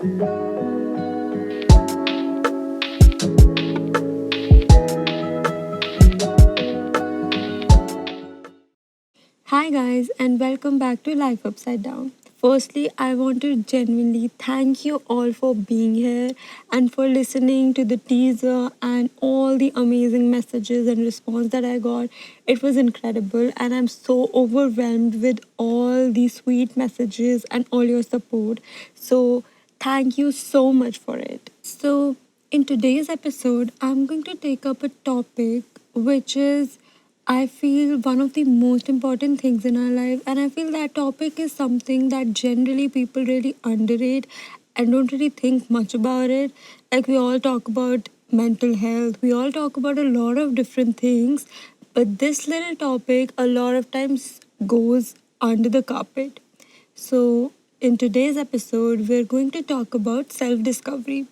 Hi, guys, and welcome back to Life Upside Down. Firstly, I want to genuinely thank you all for being here and for listening to the teaser and all the amazing messages and response that I got. It was incredible, and I'm so overwhelmed with all the sweet messages and all your support. So, thank you so much for it. So, in today's episode, I'm going to take up a topic which is I feel one of the most important things in our life, and I feel that topic is something that generally people really underrate and don't really think much about it. Like, we all talk about mental health, we all talk about a lot of different things, but this little topic a lot of times goes under the carpet. So, in today's episode, we're going to talk about self discovery,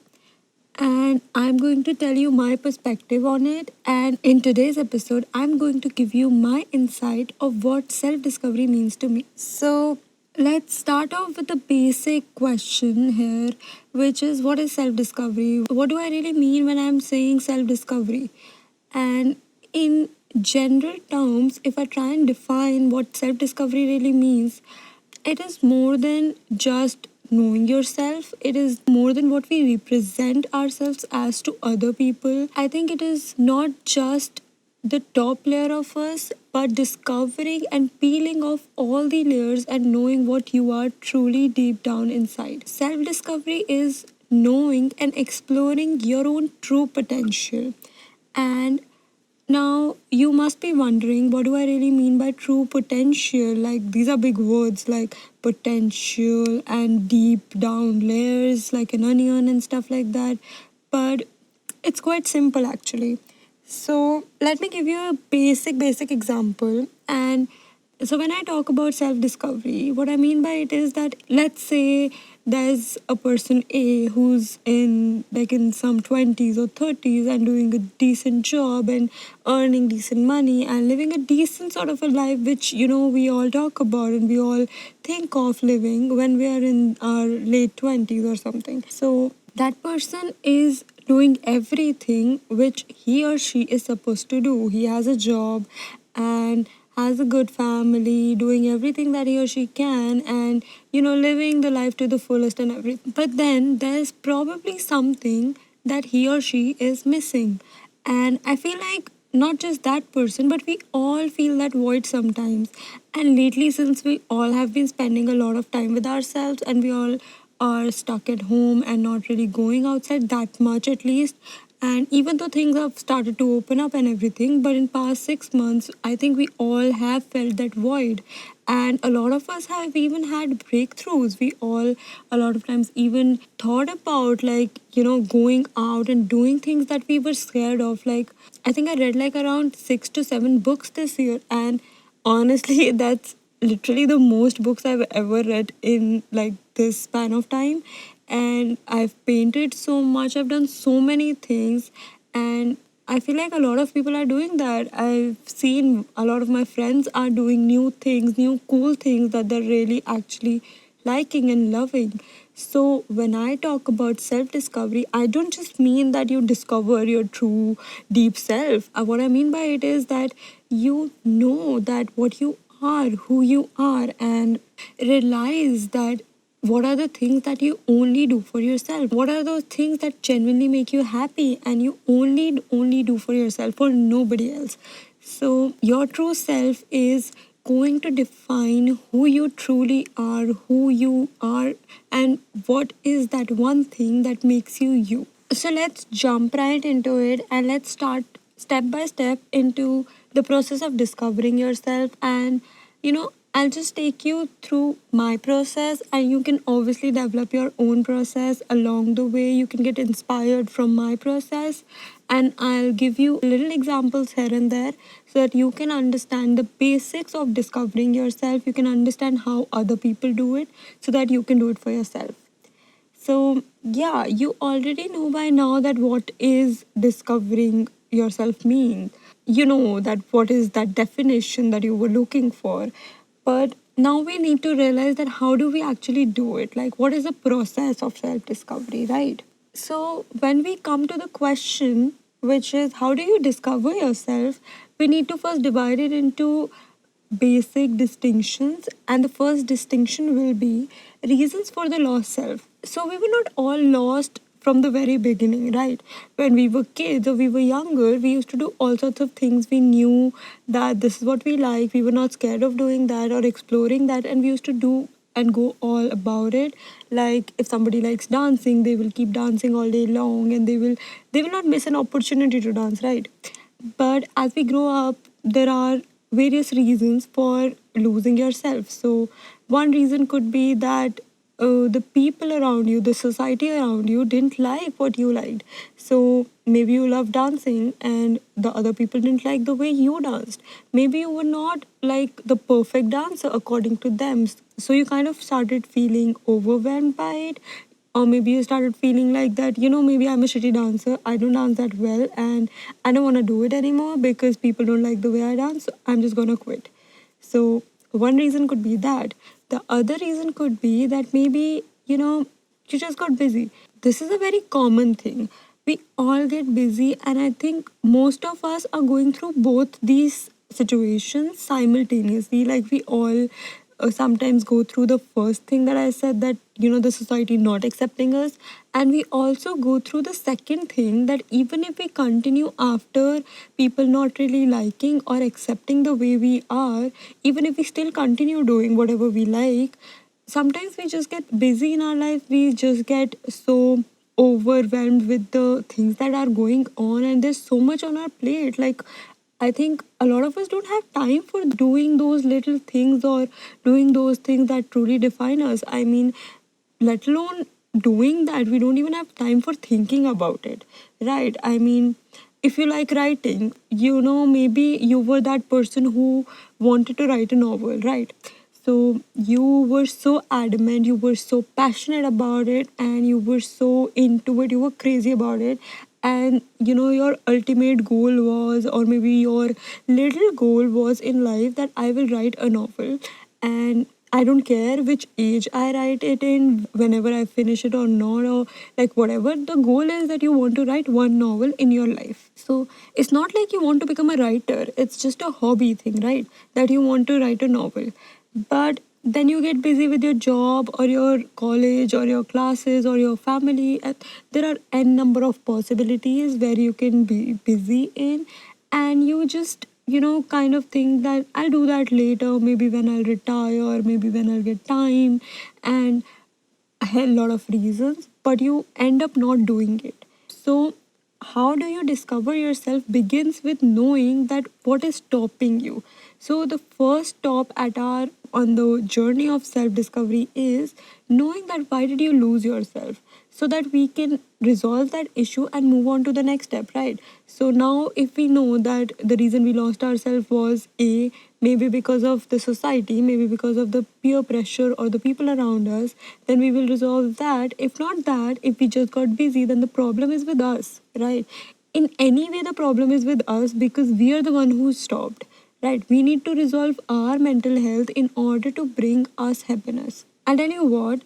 and I'm going to tell you my perspective on it. And in today's episode, I'm going to give you my insight of what self discovery means to me. So, let's start off with the basic question here, which is what is self discovery? What do I really mean when I'm saying self discovery? And in general terms, if I try and define what self discovery really means, it is more than just knowing yourself. It is more than what we represent ourselves as to other people. I think it is not just the top layer of us, but discovering and peeling off all the layers and knowing what you are truly deep down inside. Self discovery is knowing and exploring your own true potential. And now, you must be wondering, what do I really mean by true potential? Like, these are big words like potential and deep down layers, like an onion and stuff like that. But it's quite simple actually. So, let me give you a basic example. And so, when I talk about self discovery, what I mean by it is that, let's say there's a person A who's in some 20s or 30s and doing a decent job and earning decent money and living a decent sort of a life, which we all talk about and we all think of living when we are in our late 20s or something. So that person is doing everything which he or she is supposed to do. He has a job and has a good family, doing everything that he or she can, and living the life to the fullest and everything. But then there's probably something that he or she is missing. And I feel like not just that person, but we all feel that void sometimes. And lately, since we all have been spending a lot of time with ourselves and we all are stuck at home and not really going outside that much at least, and even though things have started to open up and everything, but in past 6 months I think we all have felt that void. And a lot of us have even had breakthroughs. We all a lot of times even thought about, like, going out and doing things that we were scared of. Like, I think I read like around 6 to 7 books this year, and honestly that's literally the most books I've ever read in like this span of time. And I've painted so much, I've done so many things, and I feel like a lot of people are doing that. I've seen a lot of my friends are doing new things, new cool things that they're really actually liking and loving. So when I talk about self discovery, I don't just mean that you discover your true deep self. What I mean by it is that you know that what you are, who you are, and realize that what are the things that you only do for yourself. What are those things that genuinely make you happy and you only do for yourself, for nobody else. So your true self is going to define who you truly are, who you are, and what is that one thing that makes you you. So let's jump right into it and let's start step by step into the process of discovering yourself. And I'll just take you through my process, and you can obviously develop your own process along the way. You can get inspired from my process, and I'll give you little examples here and there so that you can understand the basics of discovering yourself. You can understand how other people do it so that you can do it for yourself. So, yeah, you already know by now that what is discovering yourself mean. You know that what is that definition that you were looking for. But now we need to realize that how do we actually do it? Like, what is the process of self discovery, right? So, when we come to the question, which is how do you discover yourself, we need to first divide it into basic distinctions. And the first distinction will be reasons for the lost self. So, we were not all lost from the very beginning, right? When we were kids or we were younger, we used to do all sorts of things. We knew that this is what we like. We were not scared of doing that or exploring that, and we used to do and go all about it. Like if somebody likes dancing, they will keep dancing all day long, and they will not miss an opportunity to dance, right? But as we grow up, there are various reasons for losing yourself. So one reason could be that the people around you, the society around you didn't like what you liked. So maybe you love dancing and the other people didn't like the way you danced. Maybe you were not like the perfect dancer according to them. So you kind of started feeling overwhelmed by it. Or maybe you started feeling like that, maybe I'm a shitty dancer, I don't dance that well, and I don't want to do it anymore because people don't like the way I dance, so I'm just gonna quit. So one reason could be that. The other reason could be that maybe, you just got busy. This is a very common thing. We all get busy, and I think most of us are going through both these situations simultaneously. Like we all sometimes go through the first thing that I said, that the society not accepting us, and we also go through the second thing, that even if we continue after people not really liking or accepting the way we are, even if we still continue doing whatever we like, sometimes we just get busy in our life. We just get so overwhelmed with the things that are going on, and there's so much on our plate. Like I think a lot of us don't have time for doing those little things or doing those things that truly define us. I mean, let alone doing that, we don't even have time for thinking about it, right? I mean, if you like writing, maybe you were that person who wanted to write a novel, right? So you were so adamant, you were so passionate about it, and you were so into it, you were crazy about it. And your ultimate goal was, or maybe your little goal was in life, that I will write a novel. And I don't care which age I write it in, whenever I finish it or not, or like whatever. The goal is that you want to write one novel in your life. So it's not like you want to become a writer, it's just a hobby thing, right? That you want to write a novel. But then you get busy with your job or your college or your classes or your family, and there are n number of possibilities where you can be busy in, and you just kind of think that I'll do that later, maybe when I'll retire, or maybe when I'll get time, and a hell lot of reasons, but you end up not doing it. So how do you discover yourself begins with knowing that what is stopping you. So the first stop at our on the journey of self discovery is knowing that why did you lose yourself, so that we can resolve that issue and move on to the next step, right? So now if we know that the reason we lost ourselves was a, maybe because of the society, maybe because of the peer pressure or the people around us, then we will resolve that. If not that, if we just got busy, then the problem is with us, right? In any way the problem is with us, because we are the one who stopped, right? We need to resolve our mental health in order to bring us happiness. I'll tell you what,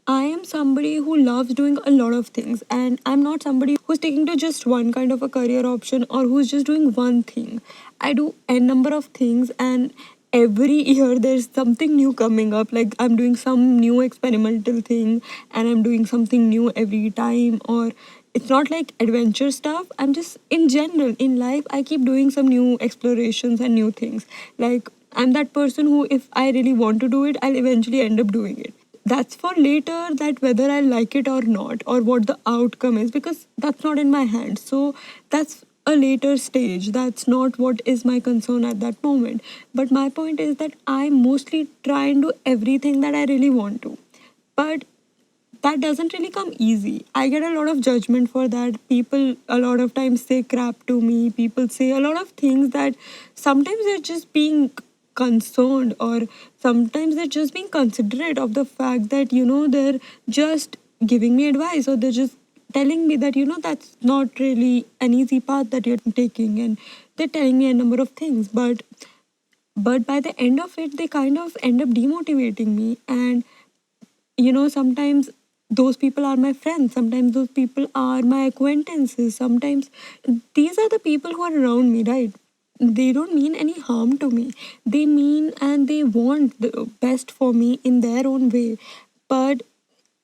I am somebody who loves doing a lot of things, and I'm not somebody who's sticking to just one kind of a career option or who's just doing one thing. I do a number of things, and every year there's something new coming up. Like I'm doing some new experimental thing, and I'm doing something new every time. Or it's not like adventure stuff, I'm just in general in life, I keep doing some new explorations and new things. Like I'm that person who, if I really want to do it, I'll eventually end up doing it. That's for later, that whether I like it or not, or what the outcome is, because that's not in my hands. So that's a later stage. That's not what is my concern at that moment. But my point is that I mostly try and do everything that I really want to. But that doesn't really come easy. I get a lot of judgment for that. People a lot of times say crap to me. People say a lot of things that sometimes they're just being concerned, or sometimes they're just being considerate of the fact that, they're just giving me advice, or they're just telling me that, that's not really an easy path that you're taking, and they're telling me a number of things. But But by the end of it, they kind of end up demotivating me. And sometimes those people are my friends, sometimes those people are my acquaintances, sometimes these are the people who are around me, right? They don't mean any harm to me. They mean and they want the best for me in their own way. But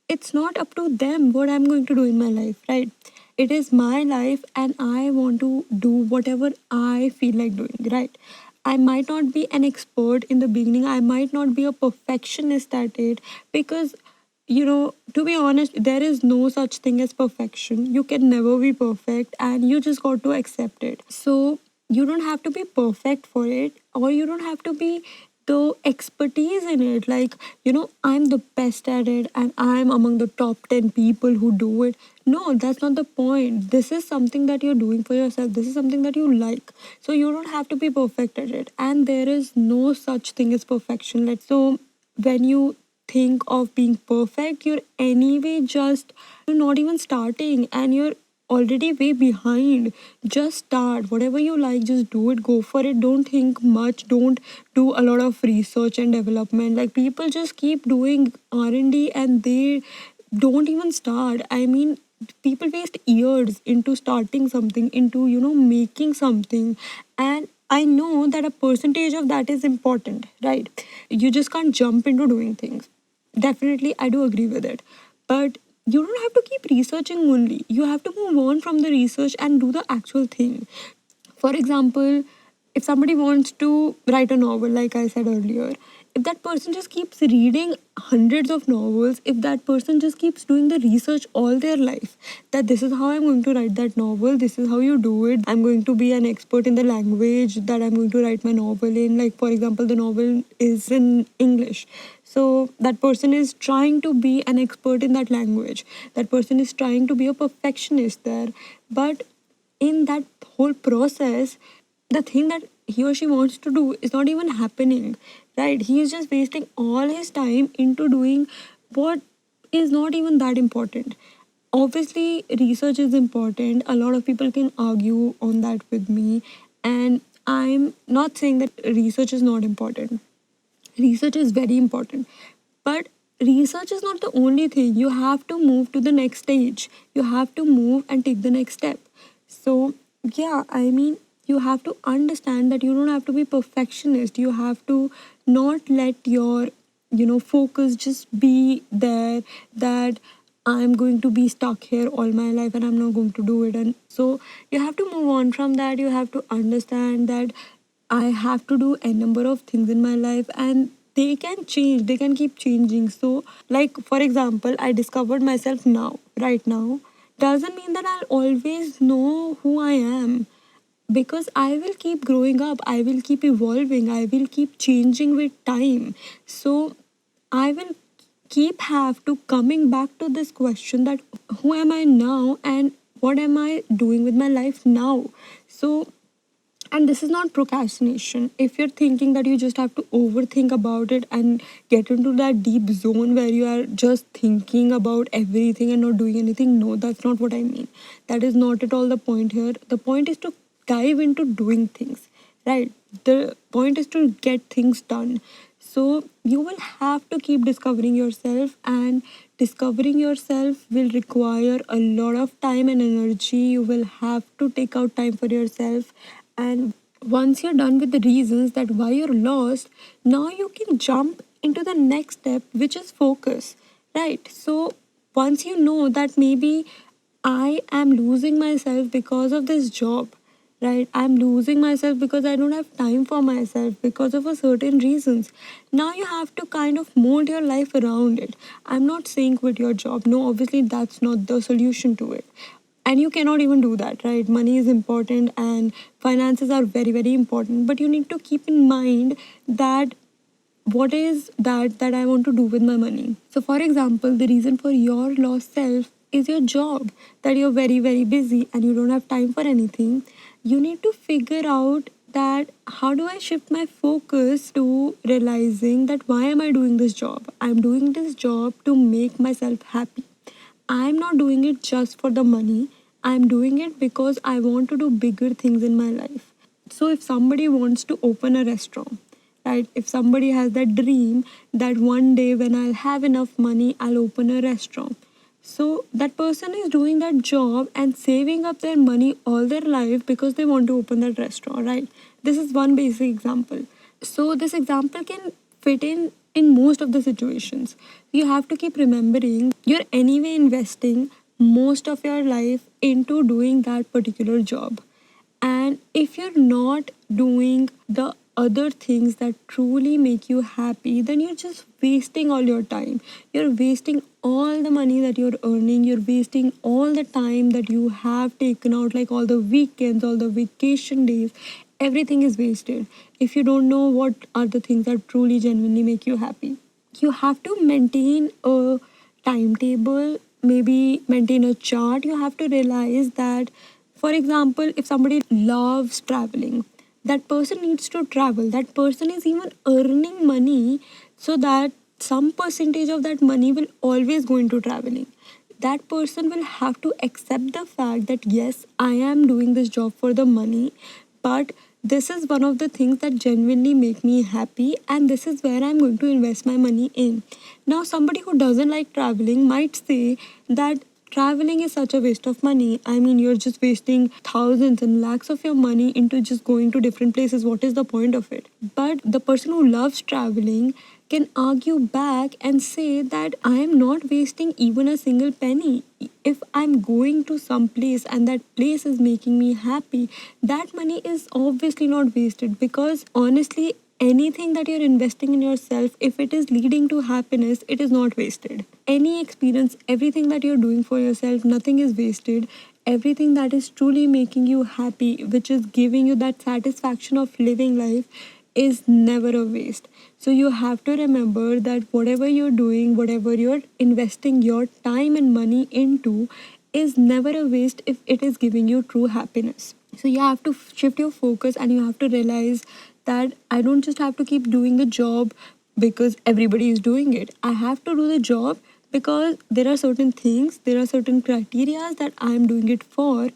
it's not up to them what I'm going to do in my life, right? It is my life and I want to do whatever I feel like doing, right? I might not be an expert in the beginning, I might not be a perfectionist at it, because to be honest, there is no such thing as perfection. You can never be perfect and you just got to accept it. So you don't have to be perfect for it, or you don't have to be the expertise in it. Like, I'm the best at it and I'm among the top 10 people who do it. No, that's not the point. This is something that you're doing for yourself. This is something that you like. So you don't have to be perfect at it. And there is no such thing as perfection. So when you think of being perfect, you're anyway just you're not even starting and you're already way behind. Just start whatever you like, just do it, go for it. Don't think much, don't do a lot of research and development. Like, people just keep doing R&D and they don't even start. I mean, people waste years into starting something, into making something. And I know that a percentage of that is important, right? You just can't jump into doing things. Definitely, I do agree with it. But you don't have to keep researching only. You have to move on from the research and do the actual thing. For example, if somebody wants to write a novel, like I said earlier, if that person just keeps reading hundreds of novels, if that person just keeps doing the research all their life, that this is how I'm going to write that novel, this is how you do it, I'm going to be an expert in the language that I'm going to write my novel in. Like, for example, the novel is in English. So that person is trying to be an expert in that language. That person is trying to be a perfectionist there. But in that whole process, the thing that he or she wants to do is not even happening, right? He is just wasting all his time into doing what is not even that important. Obviously, research is important. A lot of people can argue on that with me, and I'm not saying that research is not important. Research is very important, but research is not the only thing. You have to move to the next stage, you have to move and take the next step. So yeah, I mean, you have to understand that you don't have to be perfectionist. You have to not let your focus just be there, that I'm going to be stuck here all my life and I'm not going to do it. And so you have to move on from that. You have to understand that I have to do a number of things in my life and they can change, they can keep changing. So, like, for example, I discovered myself now, right now, doesn't mean that I'll always know who I am, because I will keep growing up, I will keep evolving, I will keep changing with time. So, I will keep have to coming back to this question, that who am I now and what am I doing with my life now. So, and this is not procrastination. If you're thinking that you just have to overthink about it and get into that deep zone where you are just thinking about everything and not doing anything, no, that's not what I mean. That is not at all the point here. The point is to dive into doing things, right? The point is to get things done. So you will have to keep discovering yourself, and discovering yourself will require a lot of time and energy. You will have to take out time for yourself, and once you're done with the reasons that why you're lost, now you can jump into the next step, which is focus, right? So once you know that maybe I am losing myself because of this job, right? I'm losing myself because I don't have time for myself because of a certain reasons. Now you have to kind of mold your life around it. I'm not saying quit your job. No, obviously that's not the solution to it. And you cannot even do that, right? Money is important and finances are very, very important. But you need to keep in mind that what is that I want to do with my money. So for example, the reason for your lost self is your job, that you're very, very busy and you don't have time for anything. You need to figure out that how do I shift my focus to realizing that why am I doing this job? I'm doing this job to make myself happy. I'm not doing it just for the money. I'm doing it because I want to do bigger things in my life. So if somebody wants to open a restaurant, right? If somebody has that dream that one day when I'll have enough money, I'll open a restaurant. So that person is doing that job and saving up their money all their life because they want to open that restaurant, right? This is one basic example. So this example can fit in most of the situations. You have to keep remembering you're anyway investing most of your life into doing that particular job. And if you're not doing the other things that truly make you happy, then you're just wasting all your time. You're wasting all the money that you're earning. You're wasting all the time that you have taken out, like all the weekends, all the vacation days. Everything is wasted if you don't know what are the things that truly genuinely make you happy. You have to maintain a timetable, maybe maintain a chart. You have to realize that, for example, if somebody loves traveling, that person needs to travel. That person is even earning money so that some percentage of that money will always go into traveling. That person will have to accept the fact that yes, I am doing this job for the money, but this is one of the things that genuinely make me happy, and this is where I'm going to invest my money in. Now somebody who doesn't like traveling might say that traveling is such a waste of money. I mean, you're just wasting thousands and lakhs of your money into just going to different places. What is the point of it? But the person who loves traveling can argue back and say that I am not wasting even a single penny. If I'm going to some place and that place is making me happy, that money is obviously not wasted, because honestly, anything that you're investing in yourself, if it is leading to happiness, it is not wasted. Any experience, everything that you're doing for yourself, nothing is wasted. Everything that is truly making you happy, which is giving you that satisfaction of living life, is never a waste. So you have to remember that whatever you're doing, whatever you're investing your time and money into, is never a waste if it is giving you true happiness. So you have to shift your focus and you have to realize that I don't just have to keep doing the job because everybody is doing it. I have to do the job because there are certain things, there are certain criteria that I'm doing it for.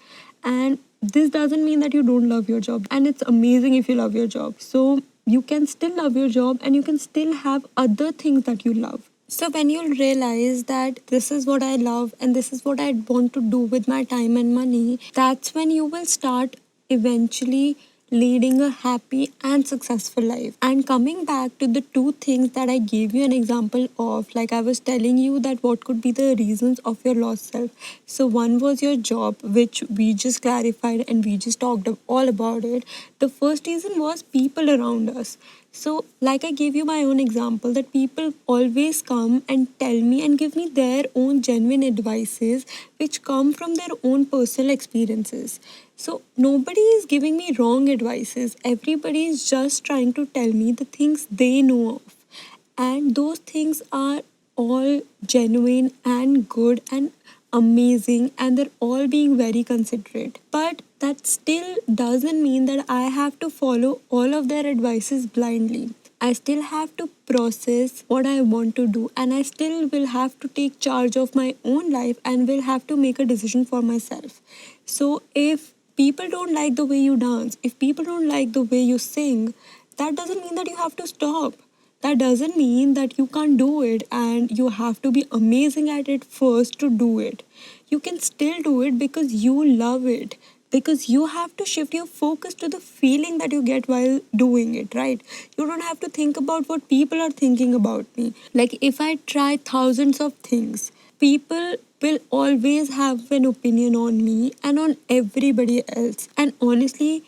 And this doesn't mean that you don't love your job. And it's amazing if you love your job. So you can still love your job and you can still have other things that you love. So when you'll realize that this is what I love and this is what I want to do with my time and money, that's when you will start eventually leading a happy and successful life. And coming back to the two things that I gave you an example of, like I was telling you that what could be the reasons of your lost self. So one was your job, which we just clarified and we just talked all about it. The first reason was people around us. So, like I gave you my own example, that people always come and tell me and give me their own genuine advices, which come from their own personal experiences. So, nobody is giving me wrong advices. Everybody is just trying to tell me the things they know of. And those things are all genuine and good and amazing, and they're all being very considerate. But that still doesn't mean that I have to follow all of their advices blindly. I still have to process what I want to do, and I still will have to take charge of my own life and will have to make a decision for myself. So if people don't like the way you dance, if people don't like the way you sing, that doesn't mean that you have to stop. That doesn't mean that you can't do it and you have to be amazing at it first to do it. You can still do it because you love it. Because you have to shift your focus to the feeling that you get while doing it, right? You don't have to think about what people are thinking about me. Like, if I try thousands of things, people will always have an opinion on me and on everybody else. And honestly,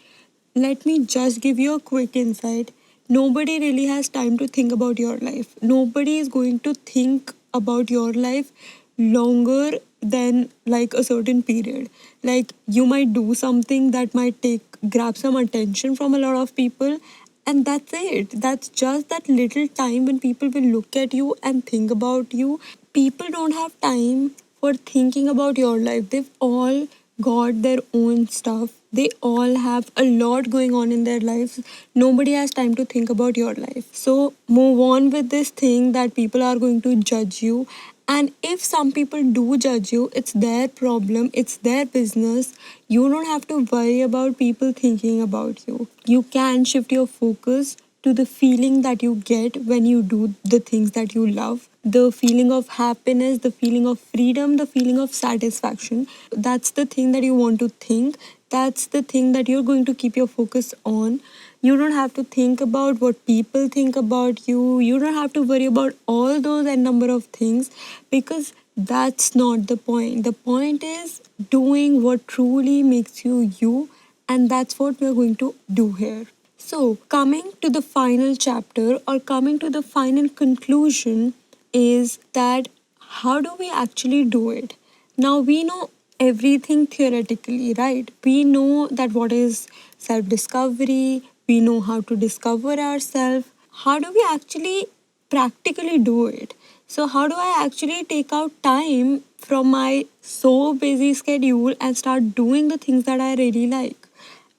let me just give you a quick insight. Nobody really has time to think about your life. Nobody is going to think about your life longer than like a certain period. Like, you might do something that might grab some attention from a lot of people, and that's it. That's just that little time when people will look at you and think about you. People don't have time for thinking about your life. They've all got their own stuff. They all have a lot going on in their lives. Nobody has time to think about your life. So move on with this thing that people are going to judge you. And if some people do judge you, it's their problem, it's their business. You don't have to worry about people thinking about you. You can shift your focus to the feeling that you get when you do the things that you love, the feeling of happiness, the feeling of freedom, the feeling of satisfaction. That's the thing that you want to think. That's the thing that you're going to keep your focus on. You don't have to think about what people think about you. You don't have to worry about all those and number of things, because that's not the point. The point is doing what truly makes you you, and that's what we're going to do here. So, coming to the final chapter or coming to the final conclusion is that how do we actually do it? Now, we know everything theoretically, right? We know that what is self discovery, we know how to discover ourselves. How do we actually practically do it? So, how do I actually take out time from my so busy schedule and start doing the things that I really like?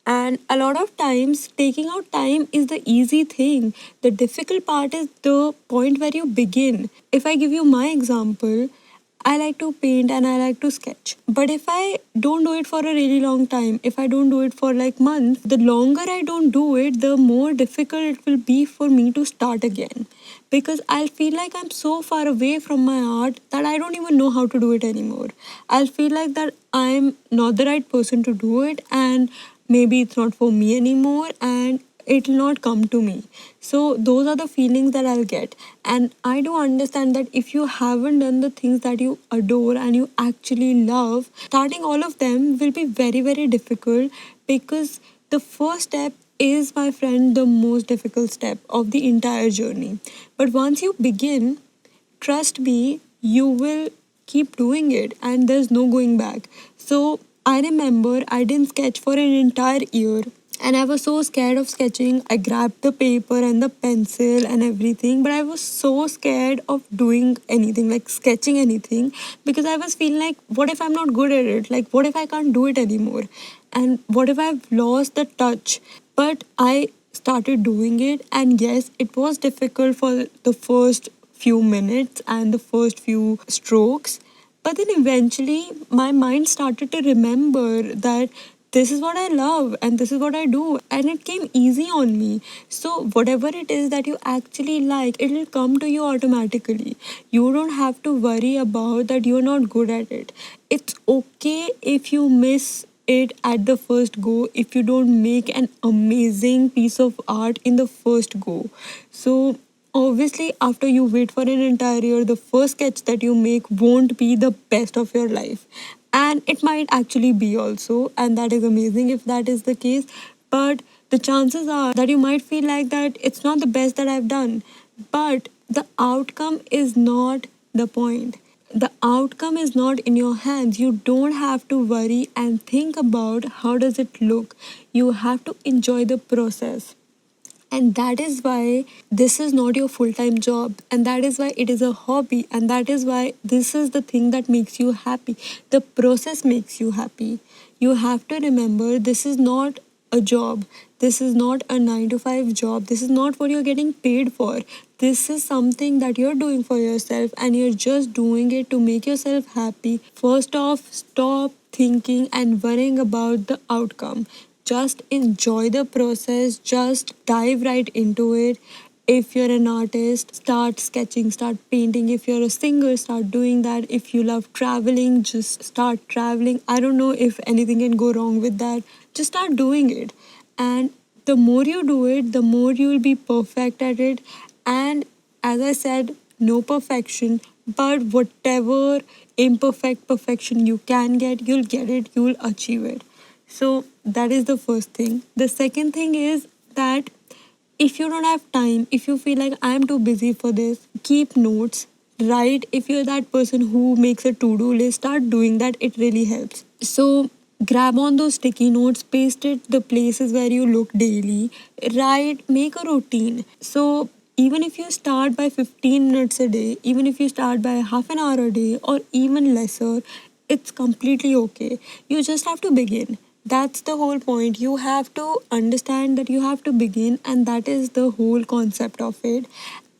And a lot of times, taking out time is the easy thing. The difficult part is the point where you begin. If I give you my example, I like to paint and I like to sketch. But if I don't do it for a really long time, if I don't do it for like months, the longer I don't do it, the more difficult it will be for me to start again. Because I'll feel like I'm so far away from my art that I don't even know how to do it anymore. I'll feel like that I'm not the right person to do it, and maybe it's not for me anymore, and it will not come to me. So those are the feelings that I'll get. And I do understand that if you haven't done the things that you adore and you actually love, starting all of them will be very, very difficult, because the first step is, my friend, the most difficult step of the entire journey. But once you begin, trust me, you will keep doing it and there's no going back. So I remember I didn't sketch for an entire year, and I was so scared of sketching. I grabbed the paper and the pencil and everything, but I was so scared of doing anything, like sketching anything, because I was feeling like, what if I'm not good at it? Like, what if I can't do it anymore? And what if I've lost the touch? But I started doing it, and yes, it was difficult for the first few minutes and the first few strokes. But then eventually, my mind started to remember that this is what I love and this is what I do, and it came easy on me. So, whatever it is that you actually like, it will come to you automatically. You don't have to worry about that you're not good at it. It's okay if you miss it at the first go, if you don't make an amazing piece of art in the first go. So, obviously, after you wait for an entire year, the first sketch that you make won't be the best of your life. And it might actually be also, and that is amazing if that is the case. But the chances are that you might feel like that it's not the best that I've done. But the outcome is not the point. The outcome is not in your hands. You don't have to worry and think about how does it look. You have to enjoy the process. And that is why this is not your full time job. And that is why it is a hobby. And that is why this is the thing that makes you happy. The process makes you happy. You have to remember, this is not a job. This is not a 9 to 5 job. This is not what you're getting paid for. This is something that you're doing for yourself, and you're just doing it to make yourself happy. First off, stop thinking and worrying about the outcome. Just enjoy the process, just dive right into it. If you're an artist, start sketching, start painting. If you're a singer, start doing that. If you love traveling, just start traveling. I don't know if anything can go wrong with that. Just start doing it. And the more you do it, the more you will be perfect at it. And as I said, no perfection, but whatever imperfect perfection you can get, you'll get it, you'll achieve it. So that is the first thing. The second thing is that if you don't have time, if you feel like I'm too busy for this, keep notes. Write. If you're that person who makes a to-do list, start doing that. It really helps. So grab on those sticky notes, paste it the places where you look daily. Write, make a routine. So even if you start by 15 minutes a day, even if you start by half an hour a day, or even lesser, it's completely okay. You just have to begin. That's the whole point. You have to understand that you have to begin, and that is the whole concept of it.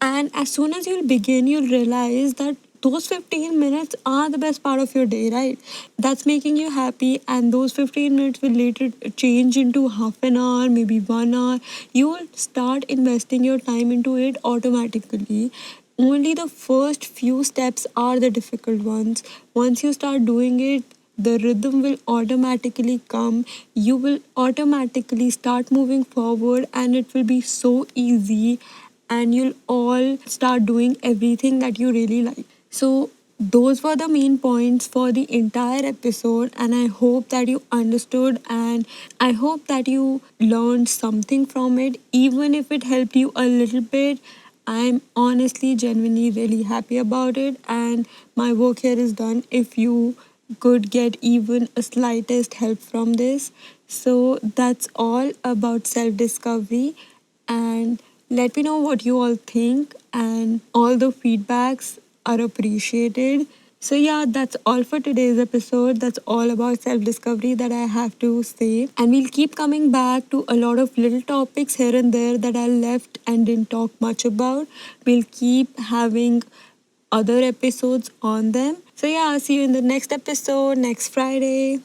And as soon as you'll begin, you'll realize that those 15 minutes are the best part of your day, right? That's making you happy, and those 15 minutes will later change into half an hour, maybe 1 hour. You will start investing your time into it automatically. Only the first few steps are the difficult ones. Once you start doing it, the rhythm will automatically come. You will automatically start moving forward, and it will be so easy, and you'll all start doing everything that you really like. So, those were the main points for the entire episode, and I hope that you understood, and I hope that you learned something from it, even if it helped you a little bit. I'm honestly, genuinely really happy about it, and my work here is done if you could get even a slightest help from this. So, that's all about self discovery, and let me know what you all think, and all the feedbacks are appreciated. So, yeah, that's all for today's episode. That's all about self discovery that I have to say. And we'll keep coming back to a lot of little topics here and there that I left and didn't talk much about. We'll keep having other episodes on them. So, yeah, I'll see you in the next episode next Friday.